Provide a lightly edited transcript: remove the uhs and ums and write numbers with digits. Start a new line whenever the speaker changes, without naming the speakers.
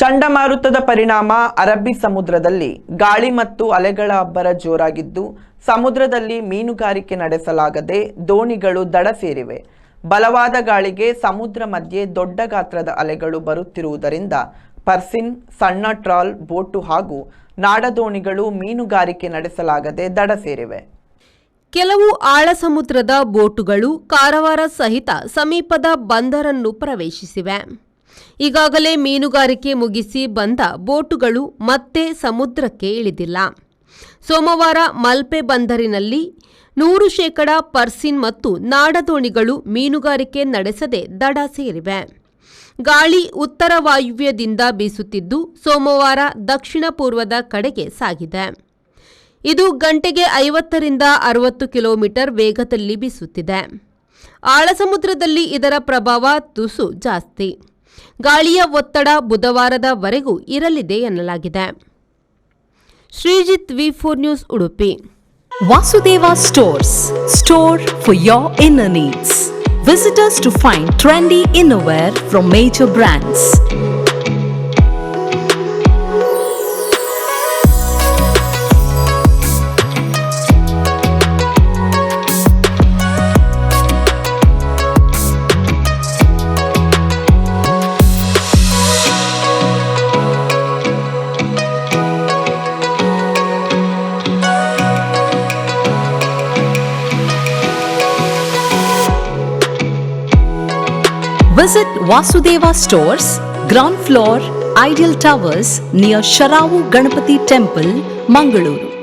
ಚಂಡಮಾರುತದ ಪರಿಣಾಮ ಅರಬ್ಬಿ ಸಮುದ್ರದಲ್ಲಿ ಗಾಳಿ ಮತ್ತು ಅಲೆಗಳ ಅಬ್ಬರ ಜೋರಾಗಿದ್ದು ಸಮುದ್ರದಲ್ಲಿ ಮೀನುಗಾರಿಕೆ ನಡೆಸಲಾಗದೆ ದೋಣಿಗಳು ದಡ ಸೇರಿವೆ. ಬಲವಾದ ಗಾಳಿಗೆ ಸಮುದ್ರ ಮಧ್ಯೆ ದೊಡ್ಡ ಗಾತ್ರದ ಅಲೆಗಳು ಬರುತ್ತಿರುವುದರಿಂದ ಪರ್ಸಿನ್, ಸಣ್ಣ ಟ್ರಾಲ್ ಬೋಟು ಹಾಗೂ ನಾಡದೋಣಿಗಳು ಮೀನುಗಾರಿಕೆ ನಡೆಸಲಾಗದೆ ದಡ ಸೇರಿವೆ.
ಕೆಲವು ಆಳ ಸಮುದ್ರದ ಬೋಟುಗಳು ಕಾರವಾರ ಸಹಿತ ಸಮೀಪದ ಬಂದರನ್ನು ಪ್ರವೇಶಿಸಿವೆ. ಈಗಾಗಲೇ ಮೀನುಗಾರಿಕೆ ಮುಗಿಸಿ ಬಂದ ಬೋಟುಗಳು ಮತ್ತೆ ಸಮುದ್ರಕ್ಕೆ ಇಳಿದಿಲ್ಲ. ಸೋಮವಾರ ಮಲ್ಪೆ ಬಂದರಿನಲ್ಲಿ 100% ಪರ್ಸಿನ್ ಮತ್ತು ನಾಡದೋಣಿಗಳು ಮೀನುಗಾರಿಕೆ ನಡೆಸದೆ ದಡ ಸೇರಿವೆ. ಗಾಳಿ ಉತ್ತರ ವಾಯುವ್ಯದಿಂದ ಬೀಸುತ್ತಿದ್ದು ಸೋಮವಾರ ದಕ್ಷಿಣ ಪೂರ್ವದ ಕಡೆಗೆ ಸಾಗಿದೆ. ಇದು ಗಂಟೆಗೆ 50ರಿಂದ 60 ಕಿಲೋಮೀಟರ್ ವೇಗದಲ್ಲಿ ಬೀಸುತ್ತಿದೆ. ಆಳ ಸಮುದ್ರದಲ್ಲಿ ಇದರ ಪ್ರಭಾವ ತುಸು ಜಾಸ್ತಿ. ಗಾಳಿಯ ಒತ್ತಡ ಬುಧವಾರದವರೆಗೂ ಇರಲಿದೆ ಎನ್ನಲಾಗಿದೆ. Sreejith, V4 news, Udupi.
Vasudeva Stores, store for your inner needs. Visit us to find trendy innerwear from major brands. Visit Vasudeva Stores, ground floor, Ideal Towers near Sharavu Ganapati Temple, Mangaluru.